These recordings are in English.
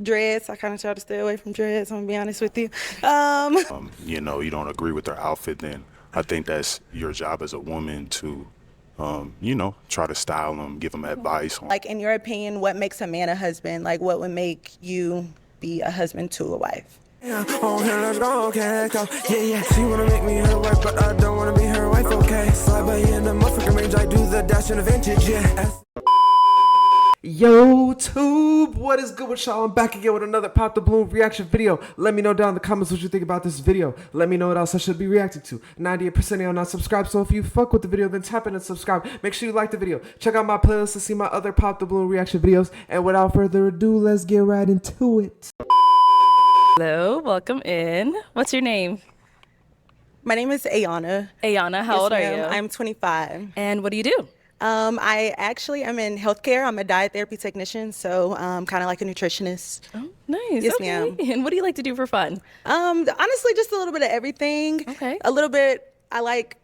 Dreads. I kind of try to stay away from dreads. I'm gonna be honest with you. You don't agree with their outfit, then I think that's your job as a woman to, try to style them, give them advice on. Like, in your opinion, what makes a man a husband? Like, what would make you be a husband to a wife? Yeah, on here, let's go, okay, let's go. Yeah, yeah. She wanna make me her wife, but I don't wanna be her wife, okay. Slide by in the motherfucking range, I do the dash in the vintage, yeah. Yo, Tube, what is good with y'all? I'm back again with another Pop the Balloon reaction video. Let me know down in the comments what you think about this video. Let me know what else I should be reacting to. 98% of y'all not subscribed, so if you fuck with the video, then tap in and subscribe. Make sure you like the video. Check out my playlist to see my other Pop the Balloon reaction videos. And without further ado, let's get right into it. Hello, welcome in. What's your name? My name is Ayana. Ayana, how old are you? I'm 25. And what do you do? I actually am in healthcare. I'm a diet therapy technician, so kind of like a nutritionist. Oh, nice. Yes, okay. ma'am. And what do you like to do for fun? Honestly, just a little bit of everything. Okay. A little bit. I like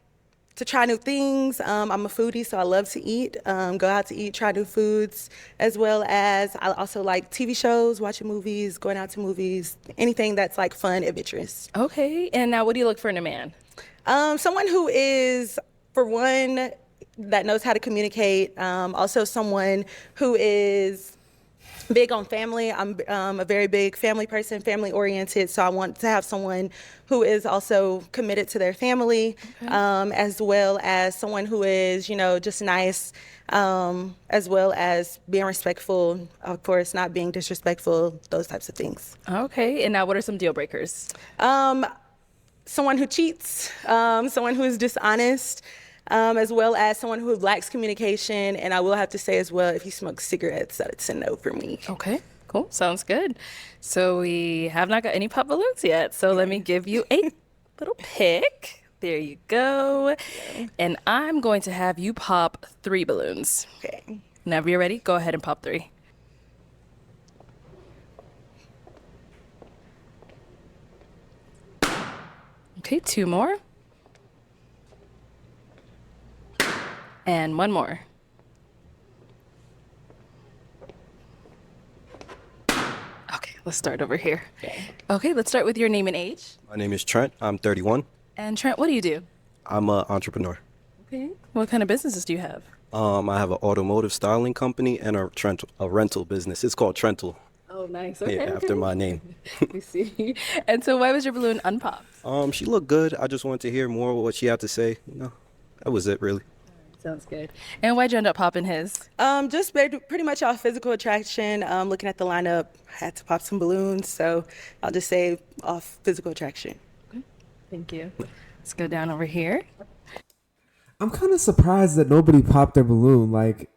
to try new things. I'm a foodie, so I love to eat. Go out to eat, try new foods, as well as I also like TV shows, watching movies, going out to movies, anything that's like fun, adventurous. Okay. And now what do you look for in a man? Someone who is, for one, that knows how to communicate. Also someone who is big on family. I'm a very big family person, family oriented. So I want to have someone who is also committed to their family, as well as someone who is, just nice, as well as being respectful, of course, not being disrespectful, those types of things. Okay. And now what are some deal breakers? Someone who cheats, someone who is dishonest, as well as someone who lacks communication. And I will have to say as well, if he smokes cigarettes, that's a no for me. Okay, cool. Sounds good. So we have not got any pop balloons yet. So let me give you a little pick. There you go. Yeah. And I'm going to have you pop 3 balloons. Okay. Whenever you're ready, go ahead and pop 3. Okay, 2 more. And 1 more. Okay, let's start over here. Okay, let's start with your name and age. My name is Trent. I'm 31. And Trent, what do you do? I'm an entrepreneur. Okay. What kind of businesses do you have? I have an automotive styling company and a rental business. It's called Trental. Oh, nice. Okay. Yeah, after my name. We see. And so why was your balloon unpopped? She looked good. I just wanted to hear more what she had to say. That was it, really. Sounds good. And why'd you end up popping his? Just pretty much off physical attraction. Looking at the lineup, I had to pop some balloons, so I'll just say off physical attraction. Okay. Thank you. Let's go down over here. I'm kind of surprised that nobody popped their balloon. Like,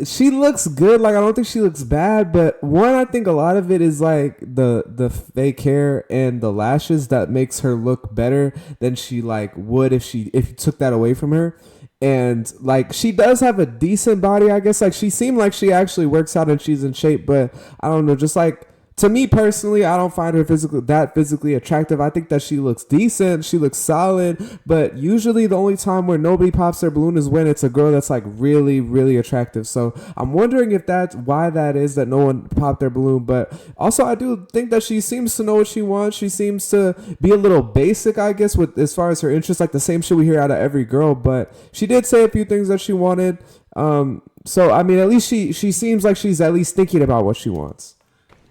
she looks good. Like, I don't think she looks bad, but one, I think a lot of it is like the fake hair and the lashes that makes her look better than she like would if you took that away from her. And like, she does have a decent body, I guess. Like, she seemed like she actually works out and she's in shape, but I don't know, just like, to me personally, I don't find her physically attractive. I think that she looks decent, she looks solid, but usually the only time where nobody pops their balloon is when it's a girl that's like really, really attractive. So I'm wondering if that's why that is that no one popped their balloon. But also, I do think that she seems to know what she wants. She seems to be a little basic, I guess, with as far as her interests, like the same shit we hear out of every girl. But she did say a few things that she wanted. So I mean, at least she seems like she's at least thinking about what she wants.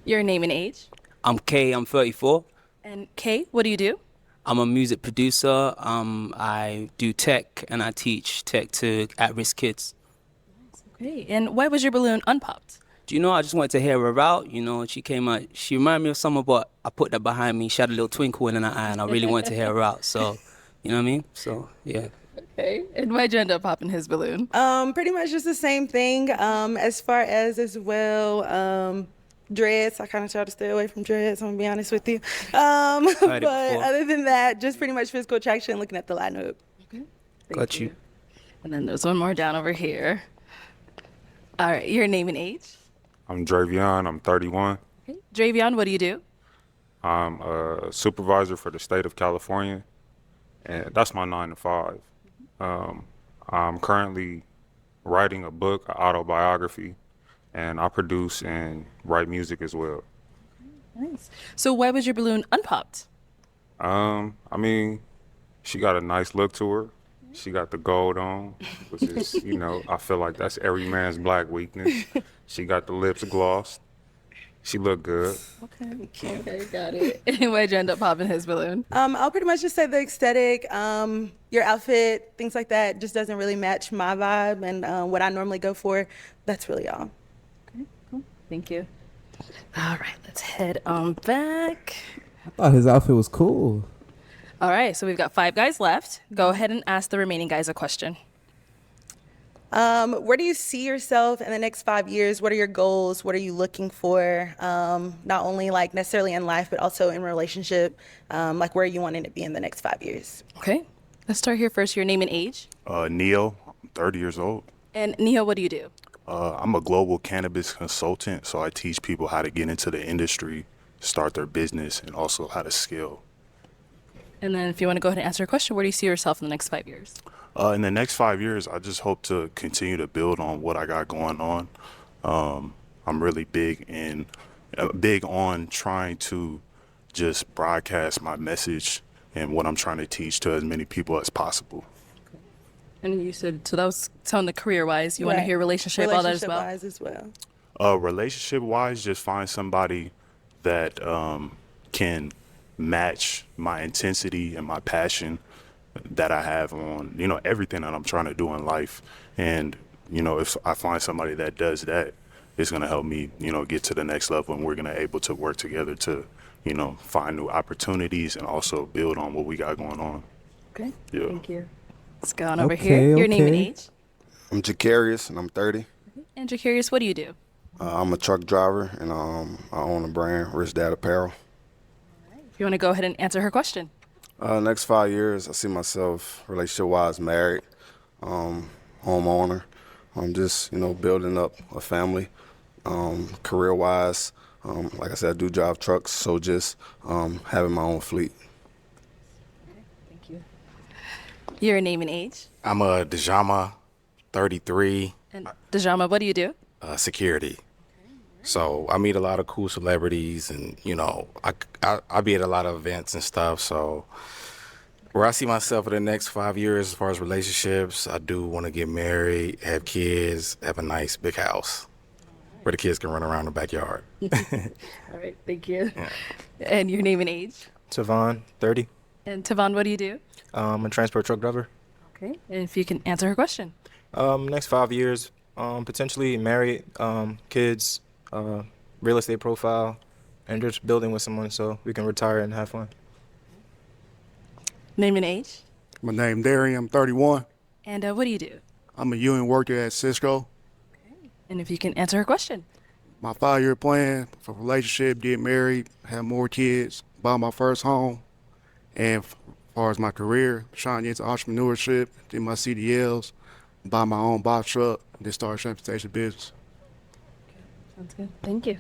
Your name and age? I'm Kay, I'm 34. And Kay, what do you do? I'm a music producer. I do tech and I teach tech to at-risk kids. Okay, and why was your balloon unpopped? Do you know, I just wanted to hear her out. She came out, she reminded me of someone, but I put that behind me. She had a little twinkle in her eye and I really wanted to hear her out. So, you know what I mean? So, yeah. Okay, and why'd you end up popping his balloon? Pretty much just the same thing. As far as well, dreads. I kind of try to stay away from dreads, I'm gonna be honest with you. But other than that, just pretty much physical attraction, looking at the lineup. Okay. Got you. And then there's one more down over here. All right, your name and age? I'm Dravion, I'm 31. Okay. Dravion, what do you do? I'm a supervisor for the state of California, and that's my 9 to 5. I'm currently writing a book, an autobiography, and I produce and write music as well. Nice. So why was your balloon unpopped? I mean, she got a nice look to her. She got the gold on, which is, I feel like that's every man's black weakness. She got the lips glossed. She looked good. Okay, got it. And why'd you end up popping his balloon? I'll pretty much just say the aesthetic, your outfit, things like that just doesn't really match my vibe and what I normally go for. That's really all. Thank you. All right, let's head on back. I thought his outfit was cool. All right, so we've got 5 guys left. Go ahead and ask the remaining guys a question. Where do you see yourself in the next 5 years? What are your goals? What are you looking for? Not only like necessarily in life, but also in relationship. Like where you wanting to be in the next 5 years? Okay, let's start here first. Your name and age. Neil, I'm 30 years old. And Neil, what do you do? I'm a global cannabis consultant, so I teach people how to get into the industry, start their business, and also how to scale. And then if you want to go ahead and answer a question, where do you see yourself in the next 5 years? In the next 5 years, I just hope to continue to build on what I got going on. I'm really big on trying to just broadcast my message and what I'm trying to teach to as many people as possible. And you said, so that was telling the career-wise. You want to hear relationship, all that as well? Relationship-wise as well. Relationship-wise, just find somebody that can match my intensity and my passion that I have on, everything that I'm trying to do in life. And, if I find somebody that does that, it's going to help me, get to the next level, and we're going to able to work together to, find new opportunities and also build on what we got going on. Okay, Yeah. thank you. Let's go on over here. Your name and Okay. age. I'm Jacarius, and I'm 30. And Jacarius, what do you do? I'm a truck driver, and I own a brand, Rich Dad Apparel. If you want to go ahead and answer her question. Next 5 years, I see myself relationship-wise married, homeowner. I'm just, building up a family. Career-wise, like I said, I do drive trucks, so just having my own fleet. Thank you. Your name and age. I'm a Djama, 33, And Djama, what do you do? security. So I meet a lot of cool celebrities, and I be at a lot of events and stuff. So where I see myself in the next 5 years, as far as relationships, I do want to get married, have kids, have a nice big house where the kids can run around the backyard. All right, thank you. And your name and age. Tavon, 30. And Tavon, what do you do? I'm a transport truck driver. Okay, and if you can answer her question. Next 5 years, potentially married, kids, real estate profile, and just building with someone so we can retire and have fun. Name and age. My name Darian, I'm 31. And what do you do? I'm a union worker at Cisco. And if you can answer her question. My 5-year plan for relationship, get married, have more kids, buy my first home. And as far as my career, trying to get into entrepreneurship, do my CDLs, buy my own box truck, and then start a transportation business. Sounds good. Thank you.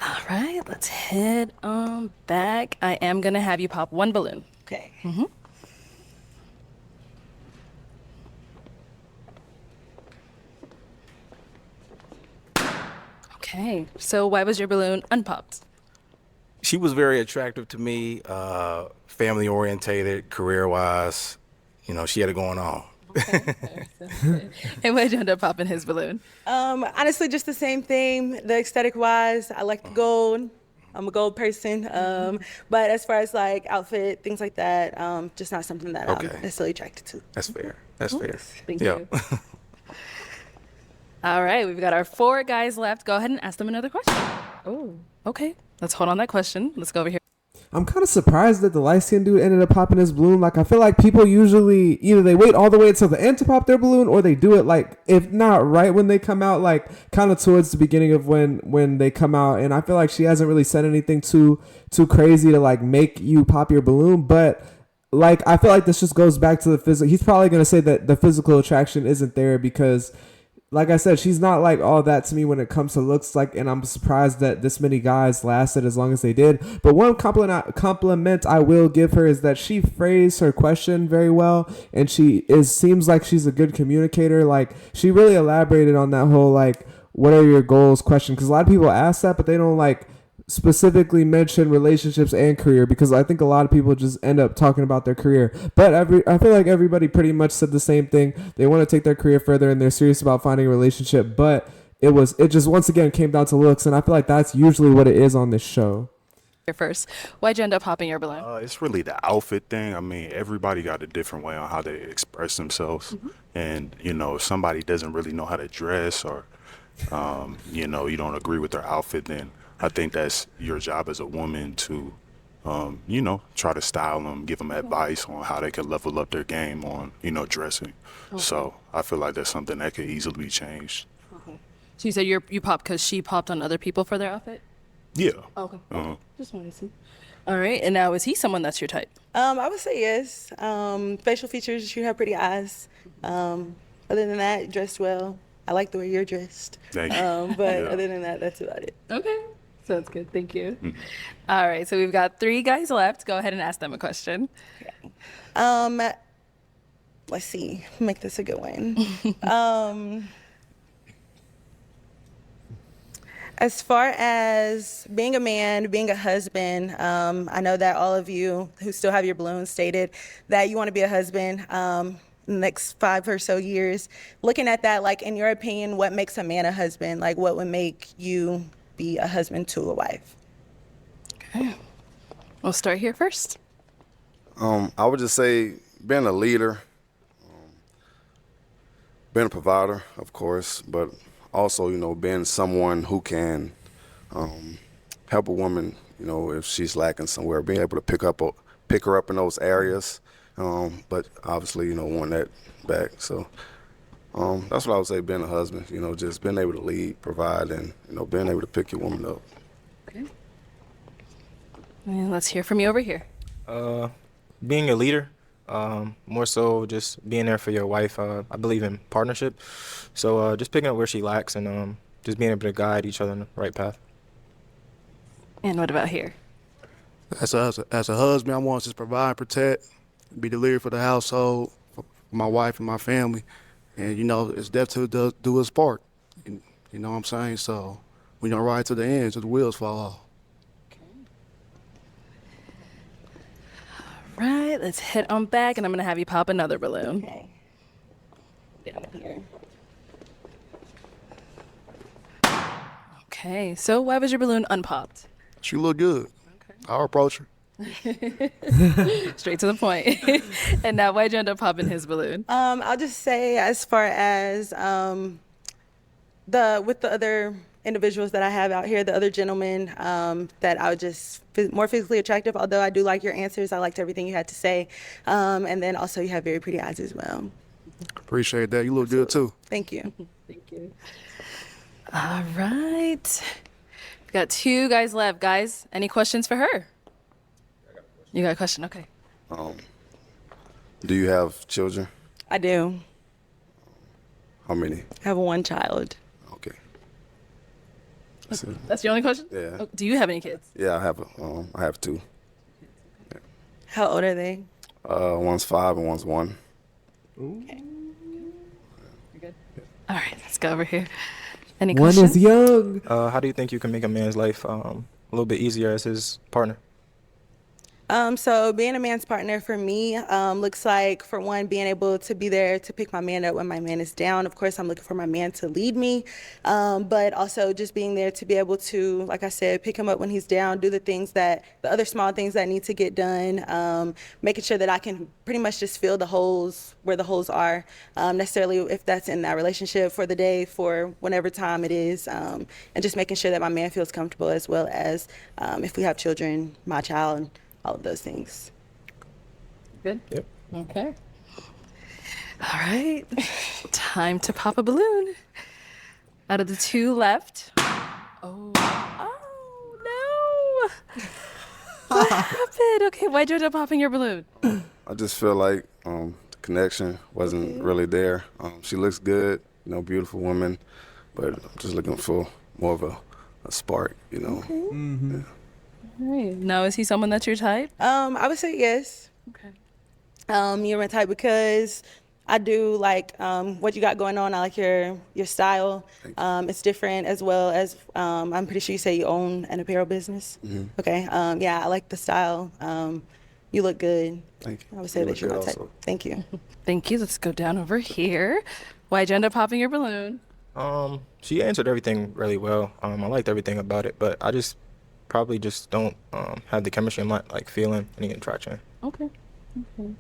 All right, let's head on back. I am going to have you pop one balloon. Okay. Okay, so why was your balloon unpopped? She was very attractive to me, family orientated, career wise. She had it going on. And why'd you end up popping his balloon? Honestly, just the same thing. The aesthetic wise, I like the gold. I'm a gold person. But as far as like outfit, things like that, just not something that I'm necessarily attracted to. That's fair. That's fair. Thank you. All right, we've got our 4 guys left. Go ahead and ask them another question. Oh, okay. Let's hold on that question. Let's go over here. I'm kind of surprised that the light-skinned dude ended up popping his balloon. Like, I feel like people usually either they wait all the way until the end to pop their balloon, or they do it like, if not right when they come out, like kind of towards the beginning of when they come out. And I feel like she hasn't really said anything too crazy to like make you pop your balloon. But like, I feel like this just goes back to the physical. He's probably gonna say that the physical attraction isn't there because, like I said, she's not like all that to me when it comes to looks. Like, and I'm surprised that this many guys lasted as long as they did. But one compliment I will give her is that she phrased her question very well, and seems like she's a good communicator. Like, she really elaborated on that whole like, what are your goals question, because a lot of people ask that, but they don't like specifically mention relationships and career, because I think a lot of people just end up talking about their career. But I feel like everybody pretty much said the same thing. They want to take their career further and they're serious about finding a relationship. But it just once again came down to looks, and I feel like that's usually what it is on this show. Here first, why'd you end up popping your balloon? It's really the outfit thing. I mean, everybody got a different way on how they express themselves. And, you know, if somebody doesn't really know how to dress or, you know, you don't agree with their outfit, then I think that's your job as a woman to, you know, try to style them, give them advice on how they could level up their game on, you know, dressing. So I feel like that's something that could easily be changed. So you said you popped because she popped on other people for their outfit? Yeah. Okay. Just wanted to see. All right. And now, is he someone that's your type? I would say yes. Facial features, you have pretty eyes. Other than that, dressed well. I like the way you're dressed. Thank you. But Yeah. other than that, that's about it. Okay. Sounds good. Thank you. All right. So we've got 3 guys left. Go ahead and ask them a question. Let's see. Make this a good one. As far as being a man, being a husband, I know that all of you who still have your balloons stated that you want to be a husband in the next 5 or so years. Looking at that, like, in your opinion, what makes a man a husband? Like, what would make you be a husband to a wife? Okay. We'll start here first. I would just say being a leader, being a provider, of course, but also, you know, being someone who can help a woman, you know, if she's lacking somewhere, being able to pick her up in those areas, but obviously, you know, want that back. So that's what I would say, being a husband, you know, just being able to lead, provide, and, you know, being able to pick your woman up. Okay. And let's hear from you over here. Being a leader, more so just being there for your wife. I believe in partnership. So just picking up where she lacks and just being able to guide each other in the right path. And what about here? As a husband, I want to just provide and protect, be the leader for the household, for my wife and my family. And, you know, it's definitely to do its part. You know what I'm saying? So we don't ride to the end till the wheels fall off. Right, let's hit on back, and I'm gonna have you pop another balloon. Okay. Down here. Okay, so why was your balloon unpopped? She look good. Okay. I'll approach her. Straight to the point. And now, why'd you end up popping his balloon? I'll just say, as far as with the other individuals that I have out here, the other gentlemen, that I was just more physically attractive, although I do like your answers. I liked everything you had to say. And then also you have very pretty eyes as well. Appreciate that. You look good too. Thank you. Thank you. All right. We've got 2 guys left. Guys, any questions for her? You got a question? Okay. Do you have children? I do. How many? I have 1 child. Okay. That's your only question? Yeah. Oh, do you have any kids? Yeah, I have 2. How old are they? One's 5 and one's 1. Okay. You're good? All right, let's go over here. Any One questions? is young. How do you think you can make a man's life a little bit easier as his partner? So being a man's partner for me looks like, for one, being able to be there to pick my man up when my man is down. Of course, I'm looking for my man to lead me, but also just being there to be able to, like I said, pick him up when he's down, do the other small things that need to get done, making sure that I can pretty much just fill the holes where the holes are, necessarily if that's in that relationship for the day, for whenever time it is, and just making sure that my man feels comfortable, as well as if we have children, my child, all of those things. Good? Yep. Okay. All right. Time to pop a balloon. Out of the 2 left. Oh no. What happened? Okay, why'd you end up popping your balloon? I just feel like the connection wasn't really there. She looks good, you know, beautiful woman, but I'm just looking for more of a spark, you know. Okay. Mm-hmm. Yeah. All right. Now, is he someone that's your type? I would say yes. Okay. You're my type because I do like what you got going on. I like your style. It's different, as well as I'm pretty sure you say you own an apparel business. Okay. Yeah, I like the style. You look good. Thank you. I would say You that look you're good my type. also. Thank you. Thank you. Let's go down over here. Why'd you end up popping your balloon? She answered everything really well. I liked everything about it, but I just probably just don't have the chemistry. I'm not like feeling any attraction. Okay.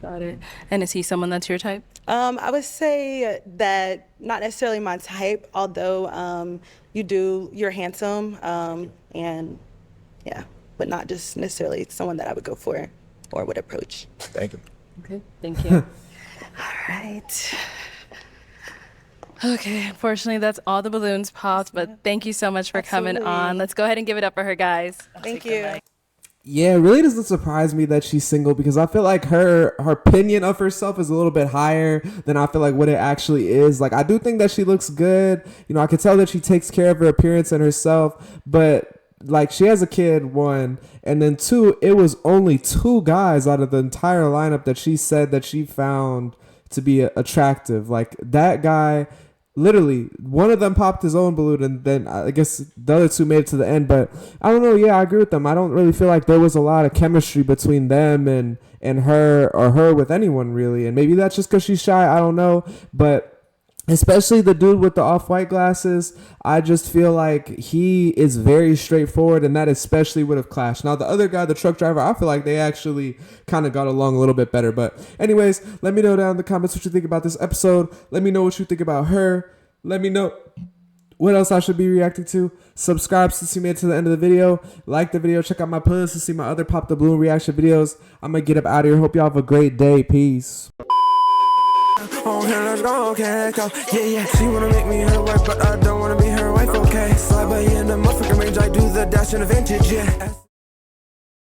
Got it. And is he someone that's your type? I would say that not necessarily my type, although you're handsome, and yeah, but not just necessarily someone that I would go for or would approach. Thank you. Okay. Thank you. All right. Okay, unfortunately, that's all the balloons popped, but thank you so much for coming Absolutely. on. Let's go ahead and give it up for her, guys. Thank you. Yeah, it really doesn't surprise me that she's single because I feel like her opinion of herself is a little bit higher than I feel like what it actually is. Like, I do think that she looks good. You know, I can tell that she takes care of her appearance and herself, but like, she has a kid, one, and then two, it was only 2 guys out of the entire lineup that she said that she found to be attractive. Like, that guy, literally, one of them popped his own balloon, and then I guess the other 2 made it to the end. But I don't know. Yeah, I agree with them. I don't really feel like there was a lot of chemistry between them and her, or her with anyone, really. And maybe that's just because she's shy. I don't know. But especially the dude with the off-white glasses, I just feel like he is very straightforward, and that especially would have clashed. Now, the other guy, the truck driver, I feel like they actually kind of got along a little bit better. But anyways, let me know down in the comments what you think about this episode. Let me know what you think about her. Let me know what else I should be reacting to. Subscribe since you made it to the end of the video. Like the video. Check out my playlist to see my other Pop the Balloon reaction videos. I'm going to get up out of here. Hope y'all have a great day. Peace. On here, let's go, okay, go. Yeah, yeah. She wanna make me her wife, but I don't wanna be her wife, okay. Slide by in the motherfucking range, I do the dash in the vintage, yeah.